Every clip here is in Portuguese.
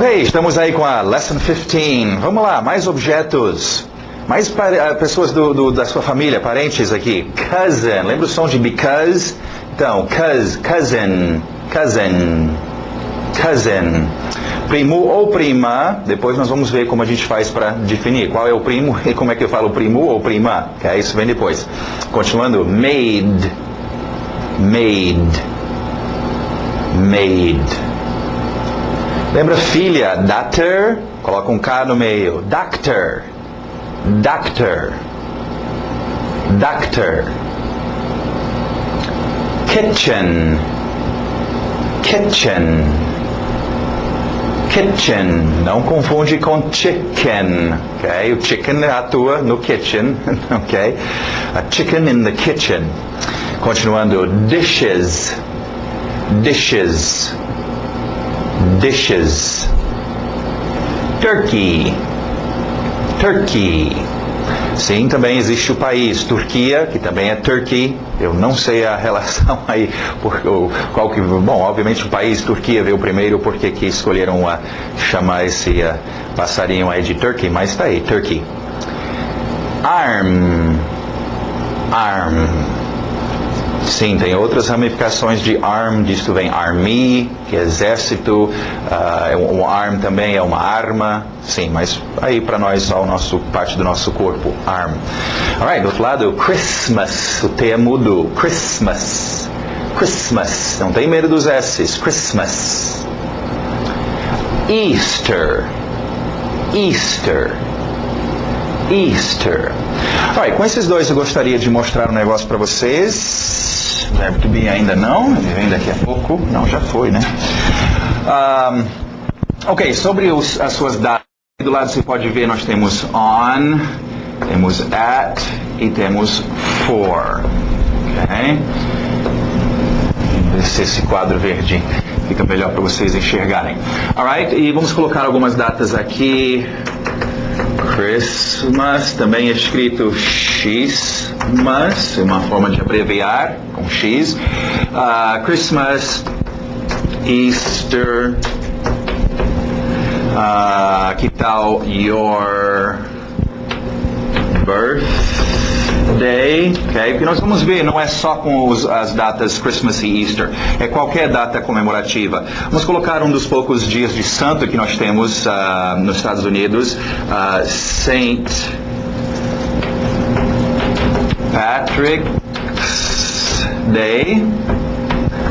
Ok, estamos aí com a Lesson 15. Vamos lá, mais objetos. Mais pessoas da sua família, parentes aqui. Cousin, lembra o som de because? Então, cousin. Primo ou prima, depois nós vamos ver como a gente faz para definir qual é o primo e como é que eu falo primo ou prima, que é isso vem depois. Continuando, maid. Lembra filha, daughter, coloca um K no meio, doctor. Kitchen. Não confunde com chicken, ok? O chicken atua no kitchen, ok? A chicken in the kitchen. Continuando, dishes. Turkey. Sim, também existe o país Turquia, que também é Turkey. Eu não sei a relação aí, bom, obviamente o país Turquia veio primeiro, porque que escolheram chamar esse passarinho aí de Turkey, mas está aí, Turkey. Arm. Sim, tem outras ramificações de arm, disso vem army, que é exército, um arm também é uma arma, sim, mas aí para nós só parte do nosso corpo, arm. Alright, do outro lado, Christmas, o T é mudo, Christmas, não tem medo dos S's, Christmas. Easter. Alright, com esses dois eu gostaria de mostrar um negócio para vocês. Verbo to be ainda não, ele vem daqui a pouco. Não, já foi, né? Ok, sobre as suas datas. Do lado você pode ver, nós temos on, temos at e temos for. Ok? Vamos ver se esse quadro verde fica melhor para vocês enxergarem. Alright, e vamos colocar algumas datas aqui. Christmas, também é escrito Xmas, uma forma de abreviar com X. Christmas, Easter, que tal your birthday? Okay? Porque nós vamos ver, não é só com as datas Christmas e Easter, é qualquer data comemorativa. Vamos colocar um dos poucos dias de santo que nós temos nos Estados Unidos, Saint Patrick's Day,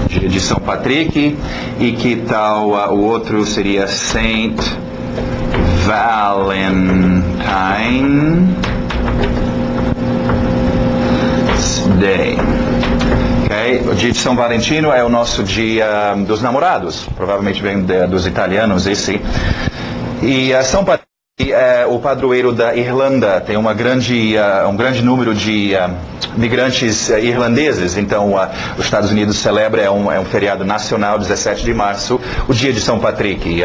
dia de São Patrick, e que tal o outro seria Saint Valentine Day. Okay? O dia de São Valentino é o nosso dia dos namorados, provavelmente vem dos italianos esse. E São Patrick é o padroeiro da Irlanda, tem um grande número de migrantes irlandeses, então os Estados Unidos celebra, é um feriado nacional, 17 de março, o dia de São Patrick.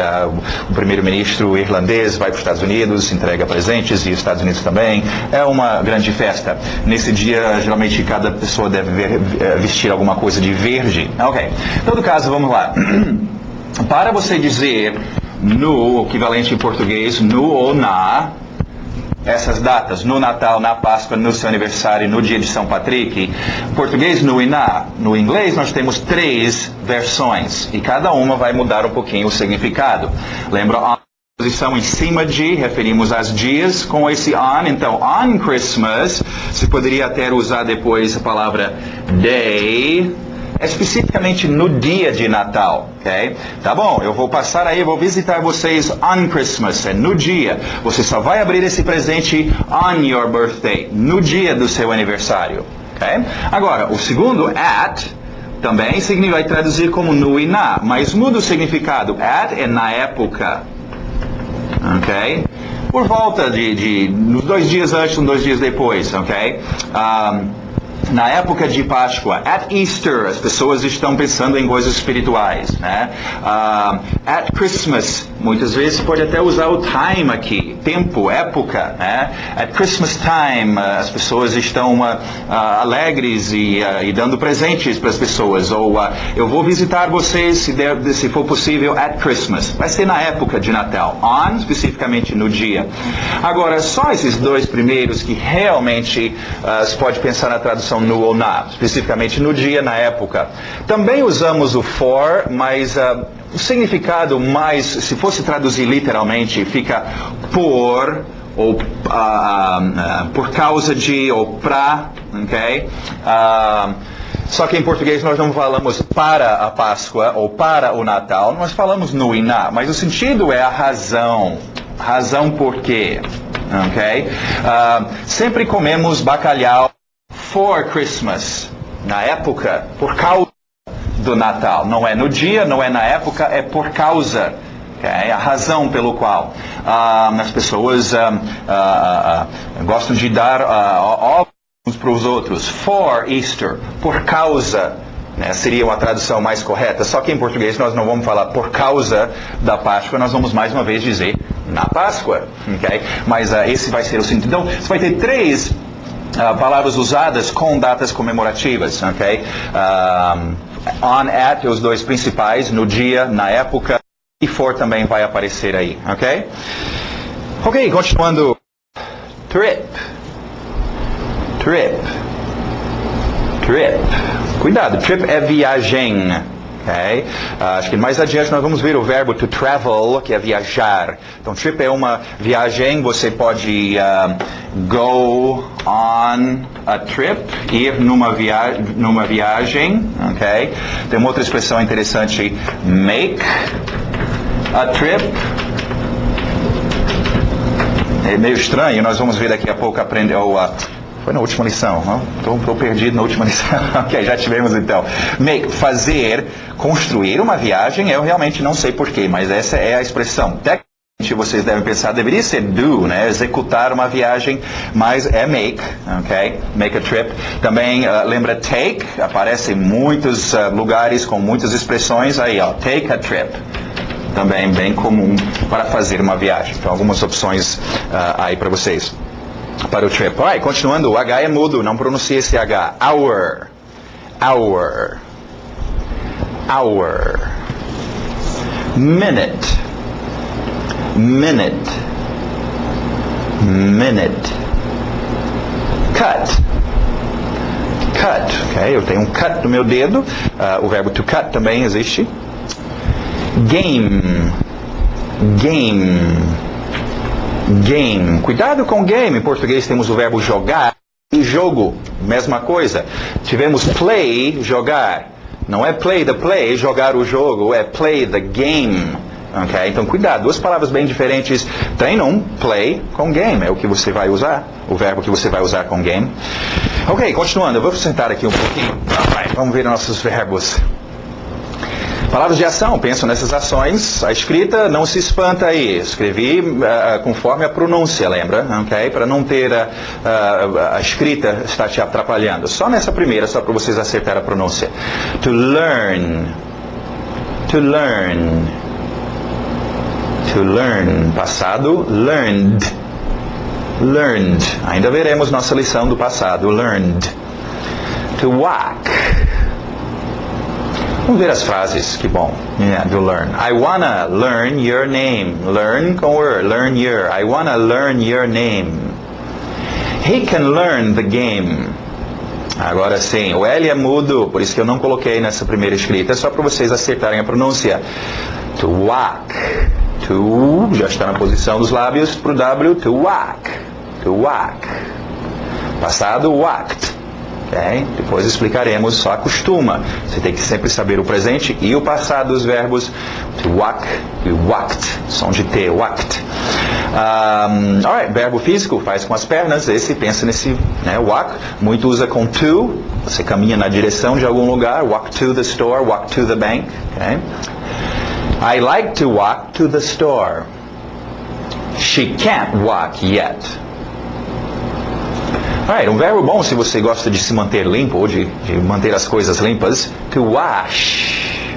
O primeiro-ministro irlandês vai para os Estados Unidos, entrega presentes, e os Estados Unidos também. É uma grande festa. Nesse dia, geralmente, cada pessoa deve vestir alguma coisa de verde. Ok, em todo caso, vamos lá. Para você dizer no, equivalente em português, no ou na, essas datas, no Natal, na Páscoa, no seu aniversário, no dia de São Patrick, em português, no e na. No inglês, nós temos 3 versões, e cada uma vai mudar um pouquinho o significado. Lembra a posição em cima de, referimos às dias com esse on. Então, on Christmas, se poderia até usar depois a palavra day, especificamente no dia de Natal, ok? Tá bom, eu vou passar aí, vou visitar vocês on Christmas, é no dia. Você só vai abrir esse presente on your birthday, no dia do seu aniversário, ok? Agora, o segundo, at, também vai traduzir como no e na, mas muda o significado. At é na época, ok? Por volta nos 2 dias antes, 2 dias depois, ok? Na época de Páscoa, at Easter, as pessoas estão pensando em coisas espirituais, né? At Christmas, muitas vezes pode até usar o time aqui, tempo, época, né? At Christmas time, as pessoas estão alegres e dando presentes para as pessoas. Ou eu vou visitar vocês, se for possível, at Christmas. Vai ser na época de Natal. On, especificamente no dia. Agora, só esses dois primeiros que realmente se pode pensar na tradução no ou na, especificamente no dia, na época. Também usamos o for, mas o significado mais, se fosse traduzir literalmente, fica por, ou por causa de, ou pra, ok? Só que em português nós não falamos para a Páscoa ou para o Natal, nós falamos no e na, mas o sentido é a razão. Razão por quê? Ok? Sempre comemos bacalhau for Christmas, na época, por causa do Natal. Não é no dia, não é na época, é por causa. Okay? A razão pelo qual as pessoas gostam de dar ovos uns para os outros. For Easter, por causa. Né, seria uma tradução mais correta, só que em português nós não vamos falar por causa da Páscoa, nós vamos mais uma vez dizer na Páscoa, ok? Mas esse vai ser o sentido. Então, você vai ter três palavras usadas com datas comemorativas, ok? On, at, os dois principais, no dia, na época, e for também vai aparecer aí, ok? Ok, continuando. Trip. Cuidado, trip é viagem. Okay? Acho que mais adiante nós vamos ver o verbo to travel, que é viajar. Então, trip é uma viagem, você pode go on a trip, ir numa viagem. Okay? Tem uma outra expressão interessante, make a trip. É meio estranho, nós vamos ver daqui a pouco aprender. Foi na última lição, estou perdido na última lição. Ok, já tivemos então. Make, fazer, construir uma viagem, eu realmente não sei porquê, mas essa é a expressão. Tecnicamente vocês devem pensar, deveria ser do, né? Executar uma viagem, mas é make, ok? Make a trip. Também lembra take, aparece em muitos lugares com muitas expressões aí, ó, take a trip. Também bem comum para fazer uma viagem. Então, algumas opções aí para vocês. Para o trip. Alright, continuando, o H é mudo, não pronuncia esse H. Hour. Minute. Cut. Ok, eu tenho um cut no meu dedo. O verbo to cut também existe. Game. Cuidado com game. Em português temos o verbo jogar e jogo, mesma coisa. Tivemos play, jogar. Não é play the play, jogar o jogo, é play the game. Okay? Então cuidado, duas palavras bem diferentes. Treinam play com game, é o que você vai usar, o verbo que você vai usar com game. Ok, continuando, eu vou sentar aqui um pouquinho. Vamos ver nossos verbos. Palavras de ação, penso nessas ações. A escrita, não se espanta aí. Escrevi conforme a pronúncia, lembra? Okay? Para não ter a escrita estar te atrapalhando. Só nessa primeira, só para vocês acertar a pronúncia. To learn. Passado, learned. Ainda veremos nossa lição do passado. Learned. To walk. Vamos ver as frases, que bom. Do learn. I wanna learn your name. Learn com learn your. I wanna learn your name. He can learn the game. Agora sim, o L é mudo, por isso que eu não coloquei nessa primeira escrita, só para vocês acertarem a pronúncia. To walk. To, já está na posição dos lábios para o W. To walk. Passado, walked. Okay? Depois explicaremos, só acostuma. Você tem que sempre saber o presente e o passado dos verbos. To walk e walked. Som de T, walked. Alright, verbo físico, faz com as pernas. Esse, pensa nesse, né, walk. Muito usa com to. Você caminha na direção de algum lugar. Walk to the store, walk to the bank. Okay? I like to walk to the store. She can't walk yet. Um verbo bom se você gosta de se manter limpo, ou de manter as coisas limpas. To wash.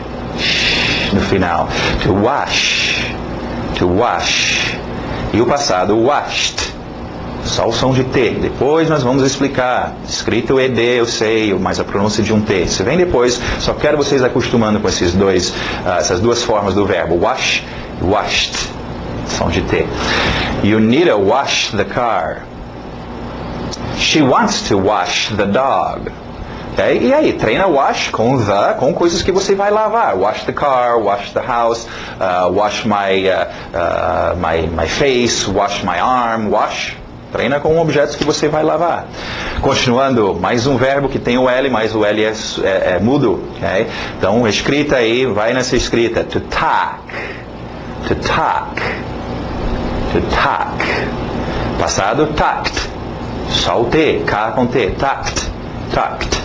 No final. To wash. to wash. E o passado, washed. Só o som de T. Depois nós vamos explicar. Escrito ED, eu sei, mas a pronúncia de um T. Isso vem depois. Só quero vocês acostumando com essas duas formas do verbo. Wash, washed. Som de T. You need to wash the car. She wants to wash the dog. Okay? E aí, treina wash com coisas que você vai lavar. Wash the car, wash the house, wash my face, wash my arm, wash. Treina com objetos que você vai lavar. Continuando, mais um verbo que tem o L, mas o L é mudo. Okay? Então, escrita aí, vai nessa escrita. To talk. To talk. To talk. Passado, tact. Só o T, K com T. Tact. Tact.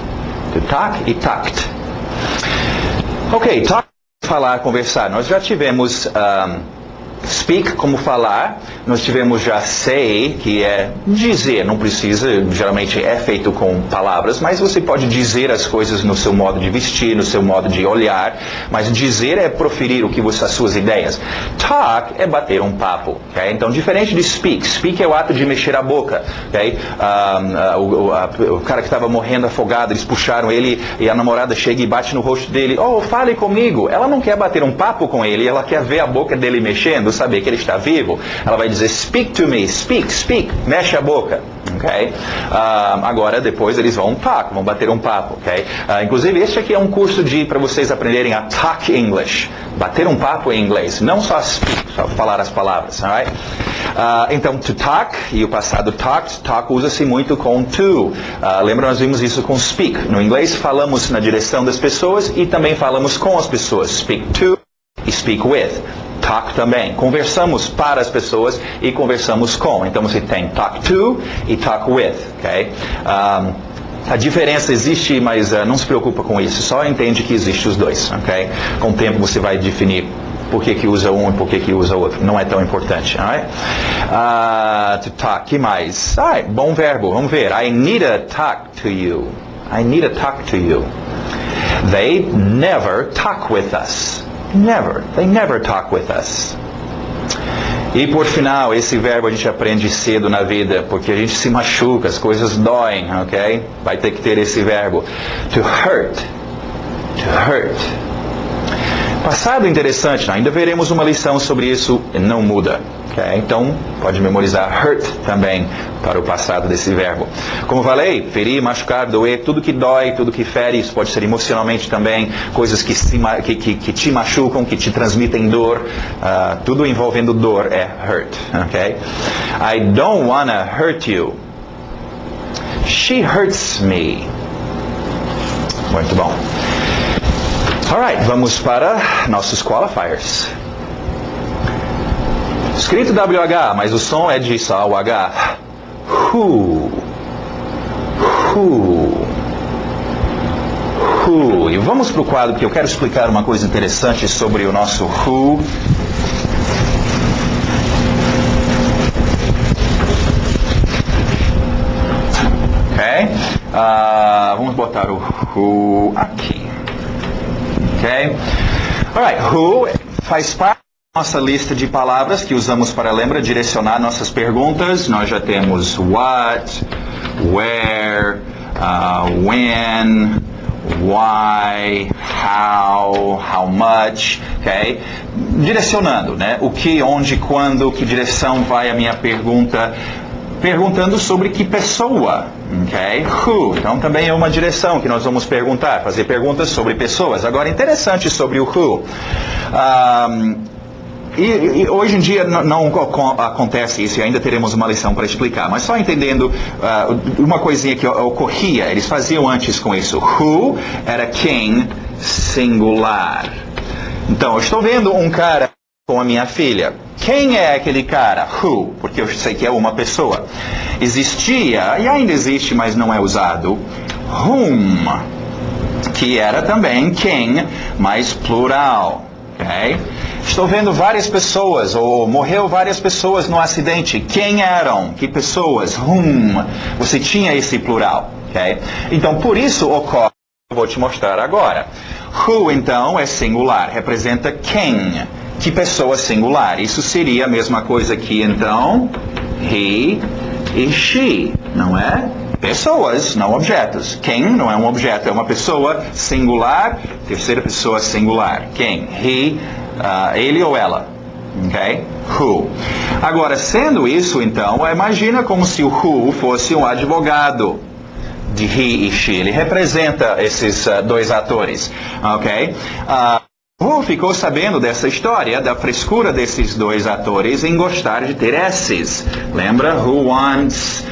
To talk e tact. Ok, talk, falar, conversar. Nós já tivemos speak, como falar. Nós tivemos já say, que é dizer. Não precisa, geralmente é feito com palavras, mas você pode dizer as coisas no seu modo de vestir, no seu modo de olhar. Mas dizer é proferir as suas ideias. Talk é bater um papo. Okay? Então, diferente de speak. Speak é o ato de mexer a boca. Okay? O cara que estava morrendo afogado, eles puxaram ele e a namorada chega e bate no rosto dele. Oh, fale comigo. Ela não quer bater um papo com ele, ela quer ver a boca dele mexendo, saber que ele está vivo. Ela vai dizer, speak to me, speak, mexe a boca. Okay? Agora, depois eles vão bater um papo. Okay? Inclusive, este aqui é um curso para vocês aprenderem a talk English. Bater um papo em inglês. Não só speak, só falar as palavras. Alright? Então, to talk, e o passado talk usa-se muito com to. Lembra, nós vimos isso com speak. No inglês, falamos na direção das pessoas e também falamos com as pessoas. Speak to e speak with. Talk também. Conversamos para as pessoas e conversamos com. Então você tem talk to e talk with. Okay? A diferença existe, mas não se preocupa com isso. Só entende que existe os dois. Okay? Com o tempo você vai definir por que usa um e por que usa o outro. Não é tão importante. Alright? To talk. Que mais? Bom verbo. Vamos ver. I need to talk to you. I need to talk to you. They never talk with us. Never. They never talk with us. E por final, esse verbo a gente aprende cedo na vida, porque a gente se machuca, as coisas doem, ok? Vai ter que ter esse verbo. To hurt. To hurt. Passado interessante, ainda veremos uma lição sobre isso, não muda. Okay? Então, pode memorizar hurt também para o passado desse verbo. Como falei, ferir, machucar, doer, tudo que dói, tudo que fere, isso pode ser emocionalmente também, coisas que te machucam, que te transmitem dor, tudo envolvendo dor é hurt. Okay? I don't wanna hurt you. She hurts me. Muito bom. Alright, vamos para nossos qualifiers. Escrito WH, mas o som é de só o H. Who. E vamos para o quadro, porque eu quero explicar uma coisa interessante sobre o nosso who. Ok? Vamos botar o who aqui. Ok? Alright, who faz parte da nossa lista de palavras que usamos para, lembra, direcionar nossas perguntas. Nós já temos what, where, when, why, how much, ok? Direcionando, né? O que, onde, quando, que direção vai a minha pergunta, perguntando sobre que pessoa, ok? Who. Então também é uma direção que nós vamos perguntar, fazer perguntas sobre pessoas. Agora, interessante sobre o who. E hoje em dia não acontece isso, e ainda teremos uma lição para explicar, mas só entendendo uma coisinha que ocorria, eles faziam antes com isso. Who era quem singular. Então, eu estou vendo um cara com a minha filha. Quem é aquele cara? Who, porque eu sei que é uma pessoa. Existia, e ainda existe, mas não é usado, whom, que era também quem, mas plural. Okay? Estou vendo várias pessoas, ou morreu várias pessoas no acidente. Quem eram? Que pessoas? Whom? Você tinha esse plural. Okay? Então, por isso ocorre, eu vou te mostrar agora. Who, então, é singular, representa quem. que pessoa singular. Isso seria a mesma coisa que, então, he e she, não é? Pessoas, não objetos. Quem não é um objeto, é uma pessoa singular, terceira pessoa singular. Quem? He, ele ou ela. Ok? Who. Agora, sendo isso, então, imagina como se o who fosse um advogado de he e she. Ele representa esses dois atores. Ok? Who ficou sabendo dessa história, da frescura desses dois atores em gostar de ter S's. Lembra? Who wants,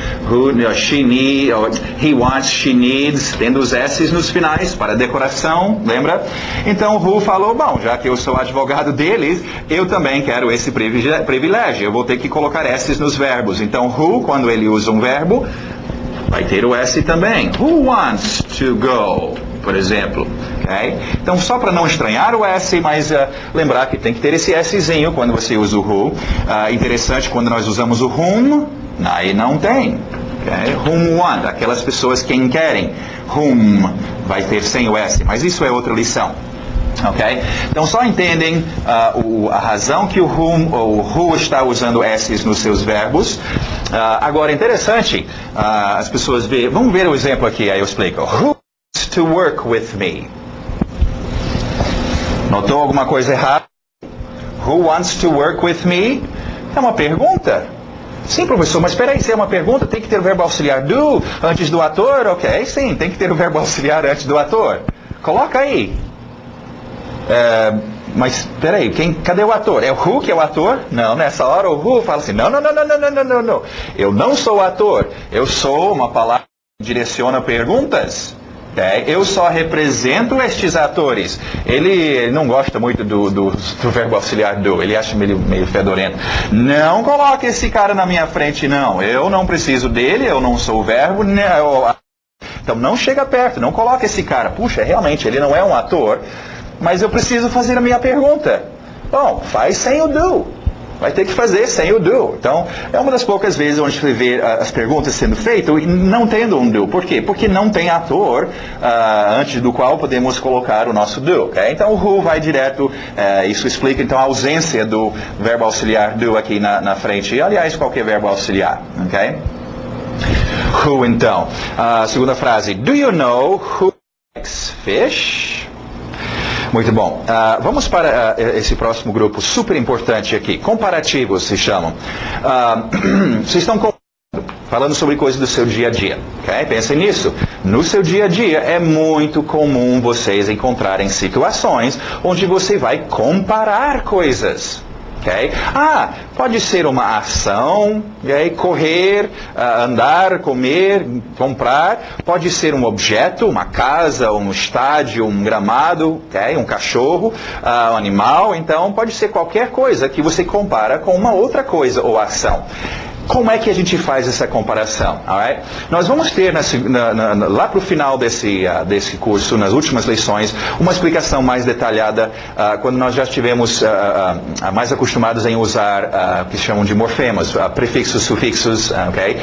she needs, he wants, she needs, tendo os S's nos finais para decoração, lembra? Então Who falou, bom, já que eu sou advogado deles, eu também quero esse privilégio. Eu vou ter que colocar S's nos verbos. Então Who, quando ele usa um verbo, vai ter o S também. Who wants to go? Por exemplo. Okay? Então, só para não estranhar o S, mas lembrar que tem que ter esse Szinho quando você usa o who. Interessante, quando nós usamos o whom, aí não tem. Okay? Whom want, aquelas pessoas quem querem. Whom vai ter sem o S, mas isso é outra lição. Okay? Então, só entendem a razão que o who está usando S's nos seus verbos. Agora, interessante, as pessoas vamos ver o exemplo aqui, aí eu explico. Who wants to work with me? Notou alguma coisa errada? Who wants to work with me? É uma pergunta. Sim, professor, mas espera aí, se é uma pergunta, tem que ter o verbo auxiliar do antes do ator? Ok, sim, tem que ter o verbo auxiliar antes do ator. Coloca aí. Mas espera aí, cadê o ator? É o who que é o ator? Não, nessa hora o who fala assim, não. Eu não sou o ator. Eu sou uma palavra que direciona perguntas. Okay? Eu só represento estes atores. Ele não gosta muito do verbo auxiliar do. Ele acha meio fedorento. Não coloque esse cara na minha frente, não. Eu não preciso dele, eu não sou o verbo. Não. Então não chega perto, não coloque esse cara. Puxa, realmente, ele não é um ator, mas eu preciso fazer a minha pergunta. Bom, faz sem o do. Vai ter que fazer sem o do. Então, é uma das poucas vezes onde você vê as perguntas sendo feitas e não tendo um do. Por quê? Porque não tem ator antes do qual podemos colocar o nosso do. Okay? Então, o who vai direto. Isso explica, então, a ausência do verbo auxiliar do aqui na frente. E, aliás, qualquer verbo auxiliar. Okay? Who, então. Segunda frase. Do you know who likes fish? Muito bom. Vamos para esse próximo grupo super importante aqui. Comparativos se chamam. Vocês estão falando sobre coisas do seu dia a dia. Okay? Pensem nisso. No seu dia a dia é muito comum vocês encontrarem situações onde você vai comparar coisas. Okay? Pode ser uma ação, okay? Correr, andar, comer, comprar. Pode ser um objeto, uma casa, um estádio, um gramado, okay? Um cachorro, um animal. Então, pode ser qualquer coisa que você compara com uma outra coisa ou ação. Como é que a gente faz essa comparação? Alright? Nós vamos ter lá para o final desse curso, nas últimas lições, uma explicação mais detalhada quando nós já estivemos mais acostumados em usar o que se chamam de morfemas, prefixos, sufixos. Okay?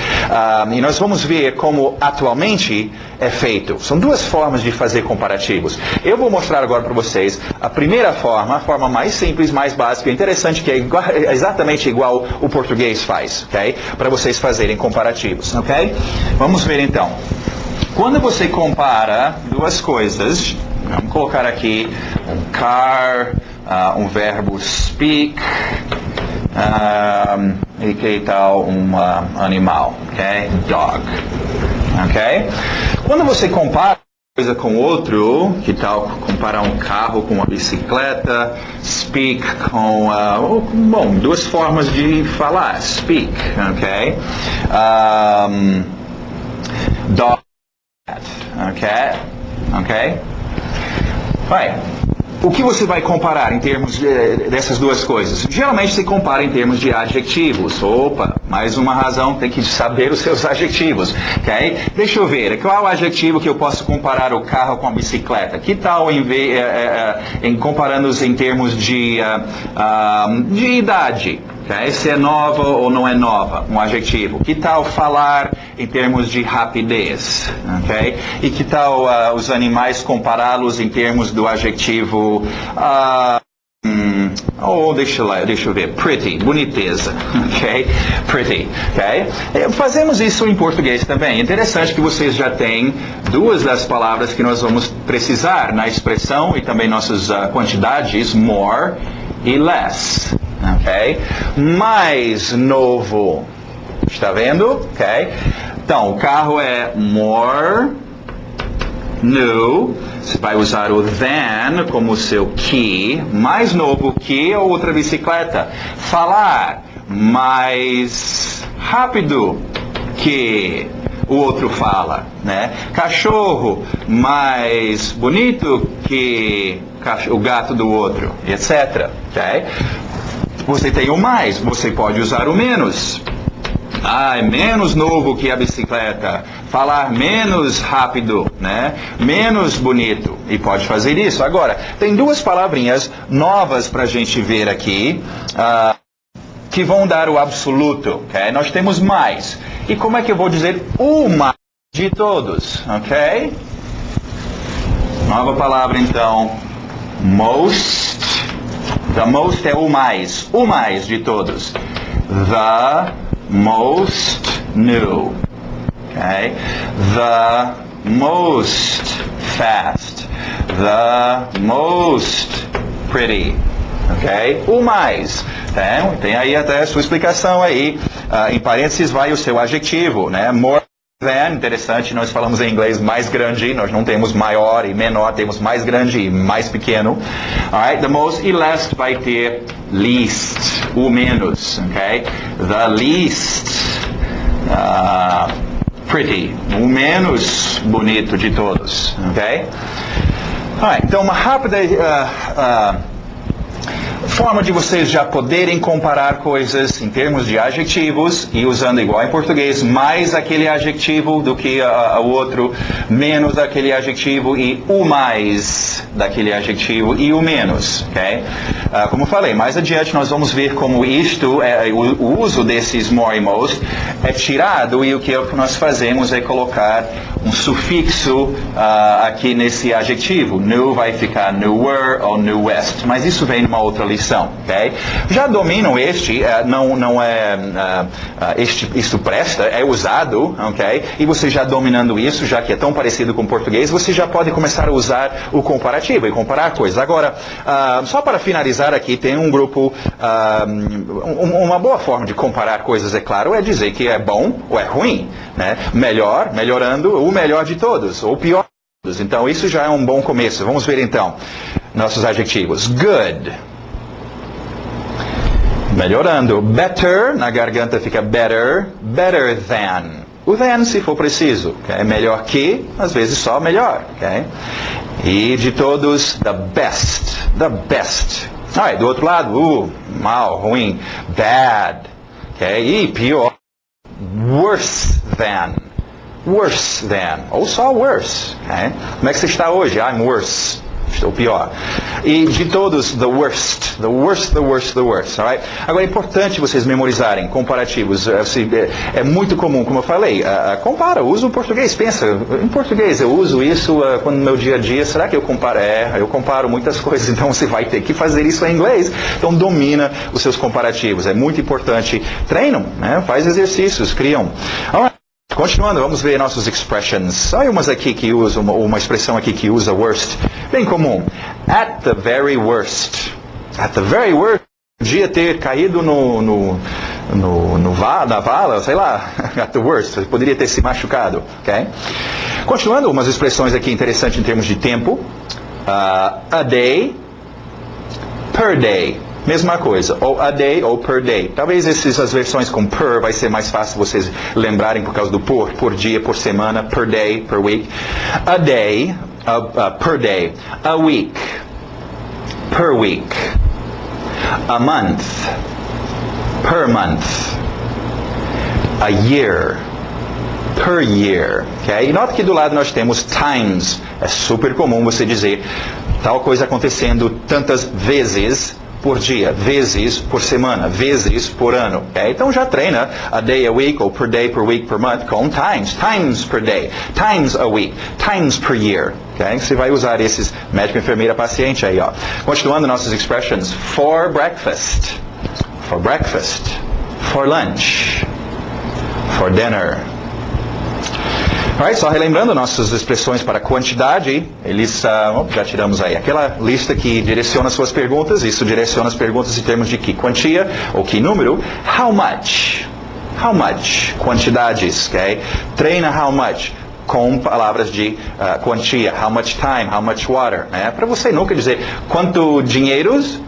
E nós vamos ver como atualmente é feito. São duas formas de fazer comparativos. Eu vou mostrar agora para vocês a primeira forma, a forma mais simples, mais básica, interessante, que é exatamente igual o português faz. Okay? Para vocês fazerem comparativos, ok? Vamos ver então. Quando você compara duas coisas, vamos colocar aqui um car, um verbo speak, e que tal um animal, ok? Dog, ok? Quando você compara coisa com outro, que tal comparar um carro com uma bicicleta, speak com, duas formas de falar, speak, ok? Dog, ok? Vai. O que você vai comparar em termos dessas duas coisas? Geralmente se compara em termos de adjetivos. Opa, mais uma razão, tem que saber os seus adjetivos. Okay? Deixa eu ver, qual adjetivo que eu posso comparar o carro com a bicicleta? Que tal em comparando-os em termos de idade? Okay? Se é nova ou não é nova, um adjetivo. Que tal falar em termos de rapidez? Okay? E que tal os animais compará-los em termos do adjetivo Ou deixa eu ver, pretty, boniteza, ok? Pretty, ok? Fazemos isso em português também. Interessante que vocês já têm duas das palavras que nós vamos precisar na expressão e também nossas quantidades, more e less, ok? Mais novo, está vendo? Ok? Então, o carro é more new. Você vai usar o than como seu que, mais novo que a outra bicicleta. Falar mais rápido que o outro fala, né? Cachorro mais bonito que o gato do outro, etc. Okay? Você tem o mais, você pode usar o menos. É menos novo que a bicicleta. Falar menos rápido, né? Menos bonito. E pode fazer isso. Agora, tem duas palavrinhas novas para a gente ver aqui, que vão dar o absoluto, ok? Nós temos mais. E como é que eu vou dizer o mais de todos, ok? Nova palavra, então. Most. The most é o mais de todos. The most new. Okay? The most fast. The most pretty. Ok? O mais. Tem aí até a sua explicação aí. Em parênteses vai o seu adjetivo, né? More than, interessante, nós falamos em inglês mais grande, nós não temos maior e menor, temos mais grande e mais pequeno. Alright, the most e less vai ter least, o menos, ok? The least pretty, o menos bonito de todos, ok? Alright, então uma rápida forma de vocês já poderem comparar coisas em termos de adjetivos e usando igual em português, mais aquele adjetivo do que o outro, menos aquele adjetivo e o mais daquele adjetivo e o menos, ok? Como eu falei, mais adiante nós vamos ver como isto, o uso desses more e most é tirado e o que nós fazemos é colocar um sufixo aqui nesse adjetivo. New vai ficar newer ou newest, mas isso vem numa outra lição, ok? Já dominam este, não é isso presta, é usado, ok? E você já dominando isso, já que é tão parecido com o português, você já pode começar a usar o comparativo e comparar coisas. Agora, só para finalizar aqui, tem um grupo, uma boa forma de comparar coisas, é claro, é dizer que é bom ou é ruim, né? Melhor, melhorando, o melhor de todos, ou pior de todos. Então, isso já é um bom começo. Vamos ver então nossos adjetivos. Good. Melhorando. Better, na garganta fica better. Better than. O than, se for preciso. Okay? Melhor que, às vezes só melhor. Okay? E de todos, the best. The best. Do outro lado, mal, ruim. Bad. Okay? E pior. Worse than. Worse than. Ou só worse. Okay? Como é que você está hoje? I'm worse. Estou pior. E de todos, the worst. The worst, the worst, the worst. Alright? Agora é importante vocês memorizarem comparativos. É muito comum, como eu falei. Compara, usa o português. Pensa, em português eu uso isso quando no meu dia a dia. Será que eu comparo? Eu comparo muitas coisas. Então você vai ter que fazer isso em inglês. Então domina os seus comparativos. É muito importante. Treinam, né? Faz exercícios, criam. Alright. Continuando, vamos ver nossos expressions. Olha umas aqui que usam, uma expressão aqui que usa worst. Bem comum. At the very worst. At the very worst. Podia ter caído na vala, sei lá. At the worst. Poderia ter se machucado. Okay? Continuando, umas expressões aqui interessantes em termos de tempo. A day. Per day. Mesma coisa, ou a day ou per day. Talvez as versões com per vai ser mais fácil vocês lembrarem por causa do por dia, por semana, per day, per week. A day, per day. A week, per week. A month, per month. A year, per year. Okay? E nota que do lado nós temos times. É super comum você dizer tal coisa acontecendo tantas vezes por dia, vezes por semana, vezes por ano. Okay? Então já treina a day a week, ou per day, per week, per month, com times. Times per day, times a week, times per year. Okay? Você vai usar esses médico, enfermeira, paciente aí. Ó. Continuando nossas expressions. For breakfast. For breakfast. For lunch. For dinner. Alright, só relembrando nossas expressões para quantidade, eles, já tiramos aí aquela lista que direciona suas perguntas, isso direciona as perguntas em termos de que quantia ou que número. How much? How much? Quantidades, ok? Treina how much? Com palavras de quantia. How much time? How much water? Né? Para você nunca dizer quanto dinheiros,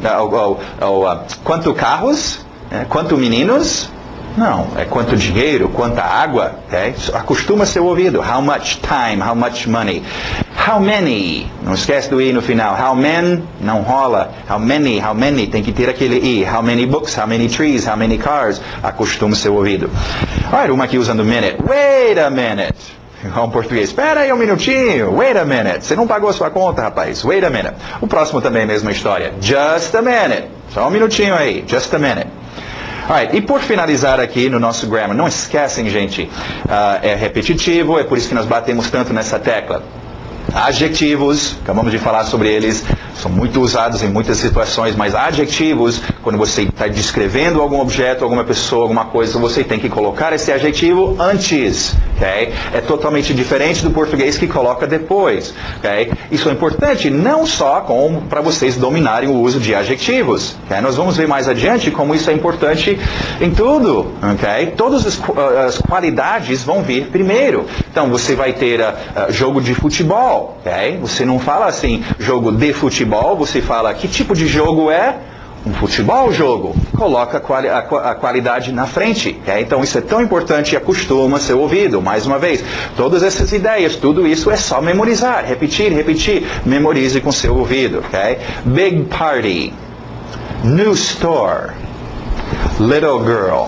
quanto carros, quanto meninos. Não, é quanto dinheiro, quanta água, okay? Acostuma seu ouvido. How much time, how much money. How many, não esquece do i no final. How many, não rola. How many, tem que ter aquele i. How many books, how many trees, how many cars. Acostuma seu ouvido. Olha, uma aqui usando minute. Wait a minute. Em português, espera aí um minutinho. Wait a minute. Você não pagou a sua conta, rapaz. Wait a minute. O próximo também é a mesma história. Just a minute. Só um minutinho aí. Just a minute. Alright, e por finalizar aqui no nosso grammar, não esquecem, gente, é repetitivo, é por isso que nós batemos tanto nessa tecla. Adjetivos, acabamos de falar sobre eles, são muito usados em muitas situações, mas adjetivos, quando você está descrevendo algum objeto, alguma pessoa, alguma coisa, você tem que colocar esse adjetivo antes, ok? É totalmente diferente do português que coloca depois, ok? Isso é importante não só para vocês dominarem o uso de adjetivos, ok? Nós vamos ver mais adiante como isso é importante em tudo, ok? Todas as qualidades vão vir primeiro. Então, você vai ter jogo de futebol. Okay? Você não fala assim, jogo de futebol, você fala que tipo de jogo é? Um futebol jogo. Coloca a qualidade na frente. Okay? Então isso é tão importante e acostuma seu ouvido. Mais uma vez, todas essas ideias, tudo isso é só memorizar, repetir, memorize com seu ouvido. Okay? Big party, new store, little girl.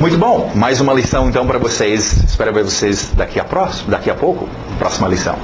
Muito bom, mais uma lição então para vocês. Espero ver vocês daqui a pouco, próxima lição.